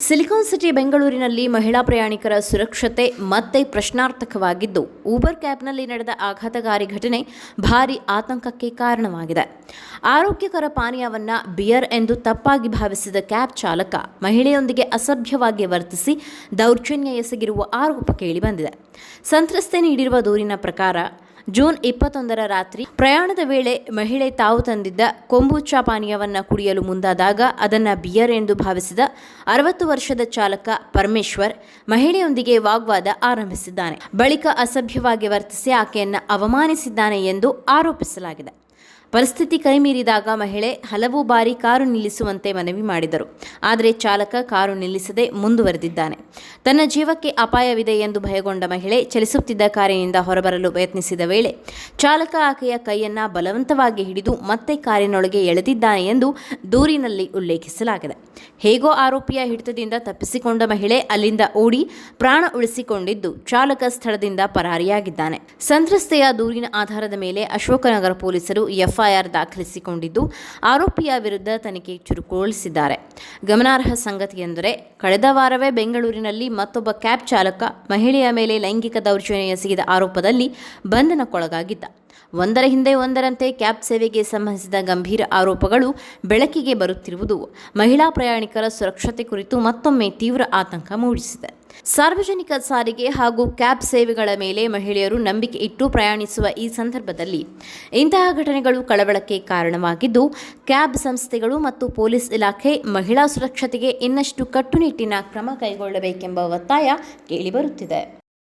Silicon city ಬೆಂಗಳೂರಿನಲ್ಲಿ ಮಹಿಳಾ ಪ್ರಯಾಣಿಕರ ಸುರಕ್ಷತೆ ಮತ್ತೆ ಪ್ರಶ್ನಾರ್ಥಕವಾಗಿದ್ದು, ಊಬರ್ ಕ್ಯಾಬ್ನಲ್ಲಿ ನಡೆದ ಆಘಾತಕಾರಿ ಘಟನೆ ಭಾರೀ ಆತಂಕಕ್ಕೆ ಕಾರಣವಾಗಿದೆ. ಆರೋಗ್ಯಕರ ಪಾನೀಯವನ್ನ ಬಿಯರ್ ಎಂದು ತಪ್ಪಾಗಿ ಭಾವಿಸಿದ ಕ್ಯಾಬ್ ಚಾಲಕ ಮಹಿಳೆಯೊಂದಿಗೆ ಅಸಭ್ಯವಾಗಿ ವರ್ತಿಸಿ ದೌರ್ಜನ್ಯ ಎಸಗಿರುವ ಆರೋಪ ಕೇಳಿಬಂದಿದೆ. ಸಂತ್ರಸ್ತೆ ನೀಡಿರುವ ದೂರಿನ ಪ್ರಕಾರ ಜೂನ್ 21ರ ರಾತ್ರಿ ಪ್ರಯಾಣದ ವೇಳೆ ಮಹಿಳೆ ತಾವು ತಂದಿದ್ದ ಕೊಂಬೂಚಾ ಪಾನೀಯವನ್ನು ಕುಡಿಯಲು ಮುಂದಾದಾಗ ಅದನ್ನು ಬಿಯರ್ ಎಂದು ಭಾವಿಸಿದ 60 ವರ್ಷದ ಚಾಲಕ ಪರಮೇಶ್ವರ್ ಮಹಿಳೆಯೊಂದಿಗೆ ವಾಗ್ವಾದ ಆರಂಭಿಸಿದ್ದಾನೆ. ಬಳಿಕ ಅಸಭ್ಯವಾಗಿ ವರ್ತಿಸಿ ಆಕೆಯನ್ನು ಅವಮಾನಿಸಿದ್ದಾನೆ ಎಂದು ಆರೋಪಿಸಲಾಗಿದೆ. ಪರಿಸ್ಥಿತಿ ಕೈಮೀರಿದಾಗ ಮಹಿಳೆ ಹಲವು ಬಾರಿ ಕಾರು ನಿಲ್ಲಿಸುವಂತೆ ಮನವಿ ಮಾಡಿದರು. ಆದರೆ ಚಾಲಕ ಕಾರು ನಿಲ್ಲಿಸದೆ ಮುಂದುವರೆದಿದ್ದಾನೆ. ತನ್ನ ಜೀವಕ್ಕೆ ಅಪಾಯವಿದೆ ಎಂದು ಭಯಗೊಂಡ ಮಹಿಳೆ ಚಲಿಸುತ್ತಿದ್ದ ಕಾರಿನಿಂದ ಹೊರಬರಲು ಪ್ರಯತ್ನಿಸಿದ ವೇಳೆ ಚಾಲಕ ಆಕೆಯ ಕೈಯನ್ನು ಬಲವಂತವಾಗಿ ಹಿಡಿದು ಮತ್ತೆ ಕಾರಿನೊಳಗೆ ಎಳೆದಿದ್ದಾನೆ ಎಂದು ದೂರಿನಲ್ಲಿ ಉಲ್ಲೇಖಿಸಲಾಗಿದೆ. ಹೇಗೋ ಆರೋಪಿಯ ಹಿಡಿತದಿಂದ ತಪ್ಪಿಸಿಕೊಂಡ ಮಹಿಳೆ ಅಲ್ಲಿಂದ ಓಡಿ ಪ್ರಾಣ ಉಳಿಸಿಕೊಂಡಿದ್ದು, ಚಾಲಕ ಸ್ಥಳದಿಂದ ಪರಾರಿಯಾಗಿದ್ದಾನೆ. ಸಂತ್ರಸ್ತೆಯ ದೂರಿನ ಆಧಾರದ ಮೇಲೆ ಅಶೋಕನಗರ ಪೊಲೀಸರು ಎಫ್ಐಆರ್ ದಾಖಲಿಸಿಕೊಂಡಿದ್ದು, ಆರೋಪಿಯ ವಿರುದ್ಧ ತನಿಖೆ ಚುರುಕುಗೊಳಿಸಿದ್ದಾರೆ. ಗಮನಾರ್ಹ ಸಂಗತಿಯೆಂದರೆ, ಕಳೆದ ವಾರವೇ ಬೆಂಗಳೂರಿನಲ್ಲಿ ಮತ್ತೊಬ್ಬ ಕ್ಯಾಬ್ ಚಾಲಕ ಮಹಿಳೆಯ ಮೇಲೆ ಲೈಂಗಿಕ ದೌರ್ಜನ್ಯ ಎಸಗಿದ ಆರೋಪದಲ್ಲಿ ಬಂಧನಕ್ಕೊಳಗಾಗಿದ್ದ. ಒಂದರ ಹಿಂದೆ ಒಂದರಂತೆ ಕ್ಯಾಬ್ ಸೇವೆಗೆ ಸಂಬಂಧಿಸಿದ ಗಂಭೀರ ಆರೋಪಗಳು ಬೆಳಕಿಗೆ ಬರುತ್ತಿರುವುದು ಮಹಿಳಾ ಪ್ರಯಾಣಿಕರ ಸುರಕ್ಷತೆ ಕುರಿತು ಮತ್ತೊಮ್ಮೆ ತೀವ್ರ ಆತಂಕ ಮೂಡಿಸಿದೆ. ಸಾರ್ವಜನಿಕ ಸಾರಿಗೆ ಹಾಗೂ ಕ್ಯಾಬ್ ಸೇವೆಗಳ ಮೇಲೆ ಮಹಿಳೆಯರು ನಂಬಿಕೆ ಇಟ್ಟು ಪ್ರಯಾಣಿಸುವ ಈ ಸಂದರ್ಭದಲ್ಲಿ ಇಂತಹ ಘಟನೆಗಳು ಕಳವಳಕ್ಕೆ ಕಾರಣವಾಗಿದ್ದು, ಕ್ಯಾಬ್ ಸಂಸ್ಥೆಗಳು ಮತ್ತು ಪೊಲೀಸ್ ಇಲಾಖೆ ಮಹಿಳಾ ಸುರಕ್ಷತೆಗೆ ಇನ್ನಷ್ಟು ಕಟ್ಟುನಿಟ್ಟಿನ ಕ್ರಮ ಕೈಗೊಳ್ಳಬೇಕೆಂಬ ಒತ್ತಾಯ ಕೇಳಿಬರುತ್ತಿದೆ.